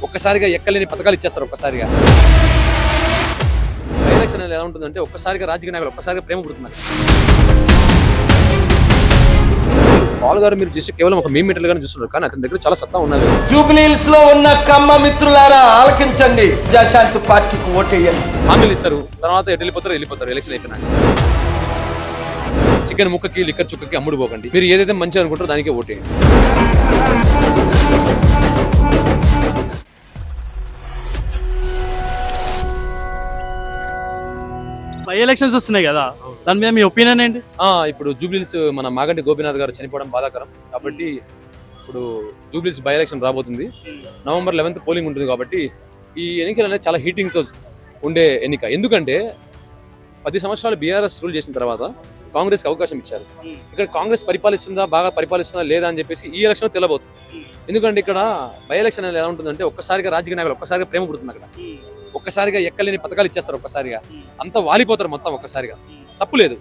ఒక్కసారిగా ఎక్కలేని పథకాలు ఇచ్చేస్తారు. ఒక్కసారిగా ఎలక్షన్ ఎలా ఉంటుందంటే ఒక్కసారిగా రాజకీయ నాయకులు ఒక్కసారిగా ప్రేమ పుడుతున్నారు. పాల్ గారు మీరు జస్ట్ కేవలం ఒక మీమ్ మీటర్లుగానే చూస్తున్నారు, కానీ అతని దగ్గర చాలా సత్తా ఉన్నది. జూబ్లీహిల్స్ లో ఉన్న కమ్మ మిత్రులారా ఆలకించండి, ప్రజాశాంతి పార్టీకి ఓటేయండి. హామీలు ఇస్తారు, తర్వాత ఎటు వెళ్ళిపోతారు ఎలక్షన్ అయిపోయినాక. చికెన్ ముక్కకి లిక్కర్ చుక్కకి అమ్ముడు పోకండి. మీరు ఏదైతే మంచి అనుకుంటారో దానికే ఓటేయండి. బై ఎలక్షన్స్ వస్తున్నాయి కదా, దాని మీద మీ ఒపీనియన్ ఏంటి? ఇప్పుడు జూబ్లీహిల్స్ మన మాగంటి గోపీనాథ్ గారు చనిపోవడం బాధాకరం కాబట్టి ఇప్పుడు జూబ్లీహిల్స్ బై ఎలక్షన్ రాబోతుంది. November 11th పోలింగ్ ఉంటుంది కాబట్టి ఈ ఎన్నికలు అనేది చాలా హీటింగ్తో ఉండే ఎన్నిక. ఎందుకంటే 10 సంవత్సరాలు బీఆర్ఎస్ రూల్ చేసిన తర్వాత కాంగ్రెస్కి అవకాశం ఇచ్చారు. ఇక్కడ కాంగ్రెస్ బాగా పరిపాలిస్తుందా లేదా అని చెప్పేసి ఈ ఎలక్షన్ తెలబోతుంది. ఎందుకంటే ఇక్కడ బై ఎలక్షన్ అనేది ఎలా ఉంటుందంటే ఒక్కసారిగా రాజకీయ నాయకులు ఒక్కసారిగా ప్రేమ పుడుతుంది. అక్కడ ఒక్కసారిగా ఎక్కలేని పథకాలు ఇచ్చేస్తారు. ఒక్కసారిగా అంతా వాలిపోతారు మొత్తం. ఒక్కసారిగా తప్పులేదు,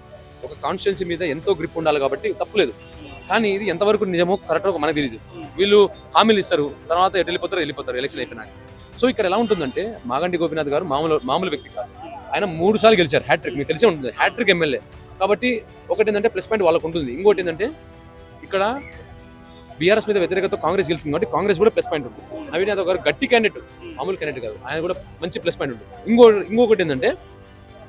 ఒక కాన్స్టిట్యున్సీ మీద ఎంతో గ్రిప్ ఉండాలి కాబట్టి తప్పులేదు. కానీ ఇది ఎంతవరకు నిజమో కరెక్ట్గా మనకు తెలియదు. వీళ్ళు హామీలు ఇస్తారు, తర్వాత ఎటు వెళ్ళిపోతారు ఎలక్షన్ అయిపోయినాక. సో ఇక్కడ ఎలా ఉంటుందంటే మాగంటి గోపీనాథ్ గారు మామూలు వ్యక్తి కాదు. ఆయన 3 సార్లు గెలిచారు, హ్యాట్రిక్. మీకు తెలిసే ఉంటుంది, హ్యాట్రిక్ ఎమ్మెల్యే. కాబట్టి ఒకటి ఏంటంటే ప్లస్ పాయింట్ వాళ్ళకు ఉంటుంది. ఇంకోటి ఏంటంటే ఇక్కడ బీఆర్ఎస్ మీద వ్యతిరేకత కాంగ్రెస్ గెలిచింది కాబట్టి కాంగ్రెస్ కూడా ప్లస్ పాయింట్ ఉంటుంది. నవీన్ యాదవ్ గారు గట్టి క్యాండిడేట్, మామూలు క్యాండిడేట్ కాదు, ఆయన కూడా మంచి ప్లస్ పాయింట్ ఉంటుంది. ఇంకొకటి ఏంటంటే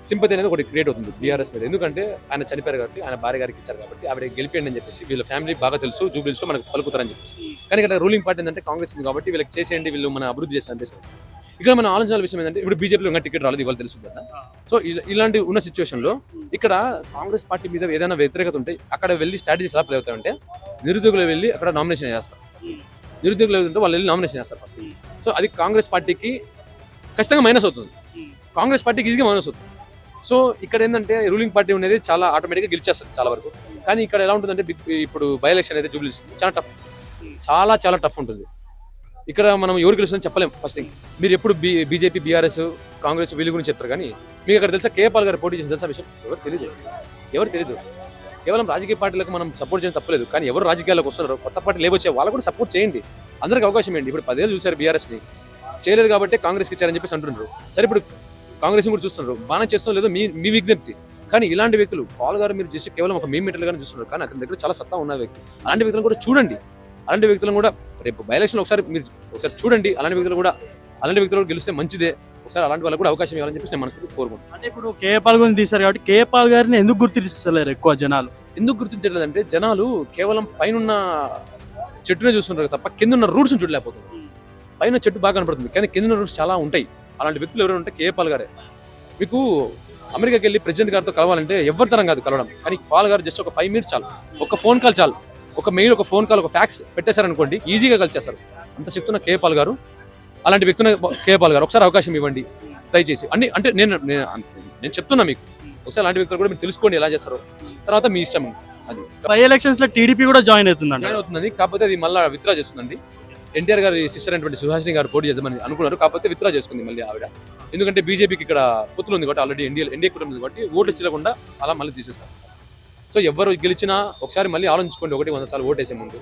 సింపతి అనేది ఒకటి క్రియేట్ అవుతుంది బీఆర్ఎస్ మీద. ఎందుకంటే ఆయన చనిపోయారు కాబట్టి, ఆయన భార్య గారికి ఇచ్చారు కాబట్టి ఆవిడ గెలిపేయండి అని చెప్పేసి వీళ్ళ ఫ్యామిలీ బాగా తెలుసు, జూబ్లీహిల్స్ లో మనకు పలుకుతారని చెప్పేసి. కానీ ఇక్కడ రూలింగ్ పార్టీ ఏంటంటే కాంగ్రెస్ ఉంది కాబట్టి వీళ్ళకి చేసేయండి, వీళ్ళు మన అభివృద్ధి చేసిన అనిపిస్తుంది. ఇక్కడ మన ఆలోచన విషయం ఏంటంటే ఇప్పుడు బీజేపీలో ఇంకా టికెట్ రాలేదు, ఇవాళ తెలుస్తుంది కదా. సో ఇలాంటి ఉన్న సిచ్యువేషన్ లో ఇక్కడ కాంగ్రెస్ పార్టీ మీద ఏదైనా వ్యతిరేకత ఉంటే అక్కడ వెళ్ళి స్ట్రాటజీస్ ఎలా ప్లే అవుతాయంటే నిరుద్యోగులు వెళ్ళి అక్కడ నామినేషన్ చేస్తారు. నిరుద్యోగులు ఉంటే వాళ్ళు వెళ్ళి నామినేషన్ చేస్తారు ఫస్ట్. సో అది కాంగ్రెస్ పార్టీకి ఖచ్చితంగా మైనస్ అవుతుంది, కాంగ్రెస్ పార్టీకి ఈజీగా మైనస్ అవుతుంది. సో ఇక్కడ ఏంటంటే రూలింగ్ పార్టీ అనేది చాలా ఆటోమేటిక్గా గెలిచేస్తుంది చాలా వరకు. కానీ ఇక్కడ ఎలా ఉంటుందంటే ఇప్పుడు బై ఎలక్షన్ అయితే జూబ్లీహిల్స్ చాలా టఫ్, చాలా టఫ్ ఉంటుంది. ఇక్కడ మనం ఎవరు గెలుస్తుందని చెప్పలేం. ఫస్ట్ థింగ్, మీరు ఎప్పుడు బీజేపీ బీఆర్ఎస్ కాంగ్రెస్ వీళ్ళ గురించి చెప్తారు, కానీ మీకు అక్కడ తెలుసా కేపాల్ గారు పోటీ చేసిన తెలుసా విషయం? ఎవరు తెలియదు. కేవలం రాజకీయ పార్టీలకు మనం సపోర్ట్ చేయడం తప్పలేదు, కానీ ఎవరు రాజకీయాలకు వస్తున్నారు, కొత్త పార్టీ లేవచ్చే వాళ్ళు కూడా సపోర్ట్ చేయండి, అందరికి అవకాశం ఏంటి. ఇప్పుడు 10 ఏళ్ళు చూసారు బీఆర్ఎస్ని, చేయలేదు కాబట్టి కాంగ్రెస్కి ఇచ్చారని చెప్పేసి అంటున్నారు. సరే ఇప్పుడు కాంగ్రెస్ కూడా చూస్తున్నారు, బాగా చేస్తున్నారు లేదో మీ విజ్ఞప్తి. కానీ ఇలాంటి వ్యక్తులు పాల్ గారు మీరు జస్ట్ కేవలం ఒక మీమ్ మీటర్లుగానే చూస్తున్నారు, కానీ అతని దగ్గర చాలా సత్తా ఉన్న వ్యక్తి. అలాంటి వ్యక్తులను కూడా చూడండి, అలాంటి వ్యక్తులను కూడా రేపు బై ఎలక్షన్ ఒకసారి చూడండి. అలాంటి వ్యక్తులు కూడా గెలిస్తే మంచిదే. ఒకసారి అలాంటి వాళ్ళకి కూడా అవకాశం ఇవ్వాలని చెప్పేసి నేను మనస్ఫూర్తిగా కోరుకుంటున్నాను. అంటే ఇప్పుడు కేపాల్ గురించి తీశారు కాబట్టి కేపాల్ గారిని ఎందుకు గుర్తిస్తలేరు ఎక్కువ జనాలు? ఎందుకు గుర్తించలేదంటే జనాలు కేవలం పైన చెట్టునే చూస్తున్నారు తప్ప కింద ఉన్న రూట్స్ చూడలేకపోతున్నారు. పైన చెట్టు బాగా కనపడుతుంది, కానీ కింద ఉన్న రూట్స్ చాలా ఉంటాయి. అలాంటి వ్యక్తులు ఎవరైనా ఉంటే కేపాల్ గారే. మీకు అమెరికాకి వెళ్ళి ప్రెసిడెంట్ గారితో కలవాలంటే ఎవరి తరం కాదు కలవడం, కానీ పాల్ గారు జస్ట్ ఒక 5 minutes చాలు, ఒక ఫోన్ కాల్ చాలు, ఒక మెయిల్, ఒక ఫోన్ కాల్, ఒక ఫ్యాక్స్ పెట్టేశారనుకోండి, ఈజీగా కలిసేస్తారు. అంత చెప్తున్న కేపాల్ గారు, అలాంటి వ్యక్తున్న కేపాల్ గారు ఒకసారి అవకాశం ఇవ్వండి దయచేసి. అంటే నేను చెప్తున్నా మీకు, ఒకసారి అలాంటి వ్యక్తులు కూడా మీరు తెలుసుకోండి ఎలా చేస్తారో, తర్వాత మీ ఇష్టం. అది బై ఎలక్షన్స్ లో టీడీపీ కూడా జాయిన్ అవుతుందండి, కాకపోతే అది మళ్ళీ విత్డ్రా చేస్తుందండి. ఎన్టీఆర్ గారి సిస్టర్ అయినటువంటి సుహాసిని గారు పోటీ చేద్దామని అనుకున్నారు, కాకపోతే విత్డ్రా చేసుకుంది మళ్ళీ ఆవిడ. ఎందుకంటే బీజేపీకి ఇక్కడ పొత్తులు ఉంది కాబట్టి, ఆల్రెడీ ఎన్డీఏ కుటుంబం ఉంది కాబట్టి ఓట్లు ఇచ్చకుండా అలా మళ్ళీ తీసేస్తారు. సో ఎవరు గెలిచినా ఒకసారి మళ్ళీ ఆలోచించుకోండి, 100 సార్లు ఓటేసే ముందు.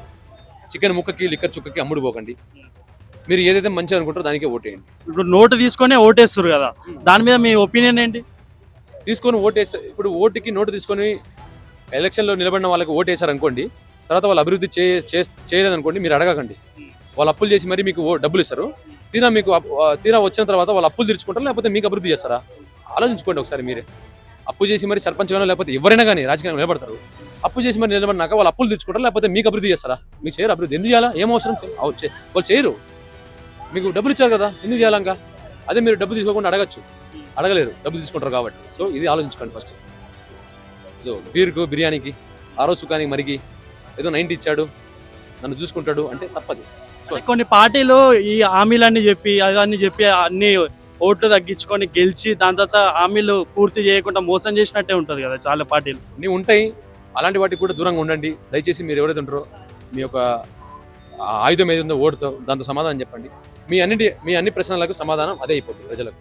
చికెన్ ముక్కకి లిక్కర్ చుక్కకి అమ్ముడు పోకండి. మీరు ఏదైతే మంచి అనుకుంటారో దానికే ఓటేయండి. ఇప్పుడు నోటు తీసుకొని ఓటేస్తారు కదా, దాని మీద మీ ఒపీనియన్ ఏంటి? తీసుకొని ఇప్పుడు ఓటుకి నోటు తీసుకొని ఎలక్షన్లో నిలబడిన వాళ్ళకి ఓటేశారు అనుకోండి, తర్వాత వాళ్ళు అభివృద్ధి చేయలేదనుకోండి, మీరు అడగకండి. వాళ్ళు అప్పులు చేసి మరి మీకు డబ్బులు ఇస్తారు, తీరా వచ్చిన తర్వాత వాళ్ళు అప్పులు తీర్చుకుంటారా లేకపోతే మీకు అభివృద్ధి చేస్తారా? ఆలోచించుకోండి ఒకసారి మీరే. అప్పు చేసి మరి సర్పంచ్ గానో లేకపోతే ఎవరైనా కానీ రాజకీయంగా నిలబడతారు, అప్పు చేసి మరి నిలబడినాక వాళ్ళు అప్పులు తీర్చుకుంటారా లేకపోతే మీకు అభివృద్ధి చేస్తారా? మీకు చేయరు అభివృద్ధి. ఎందుకు చేయాలా? ఏం అవసరం? వాళ్ళు చేయరు. మీకు డబ్బులు ఇచ్చారు కదా, ఎందుకు చేయాలంగా? అదే మీరు డబ్బు తీసుకోకుండా అడగలేరు, డబ్బులు తీసుకుంటారు కాబట్టి. సో ఇది ఆలోచించుకోండి ఫస్ట్. ఏదో బిర్యానీకి ఆ రోజు సుఖానికి మరిగి ఏదో 90 ఇచ్చాడు, నన్ను చూసుకుంటాడు అంటే తప్పది. సో కొన్ని పార్టీలు ఈ హామీలన్నీ చెప్పి అన్ని ఓట్లు తగ్గించుకొని గెలిచి దాని తర్వాత హామీలు పూర్తి చేయకుండా మోసం చేసినట్టే ఉంటుంది కదా చాలా పార్టీలు. అన్నీ ఉంటాయి, అలాంటి వాటికి కూడా దూరంగా ఉండండి దయచేసి. మీరు ఎవరైతే ఉంటారో మీ యొక్క ఆయుధం ఏది ఉందో ఓటుతో దాంతో సమాధానం చెప్పండి. మీ అన్ని ప్రశ్నలకు సమాధానం అదే అయిపోతుంది ప్రజలకు.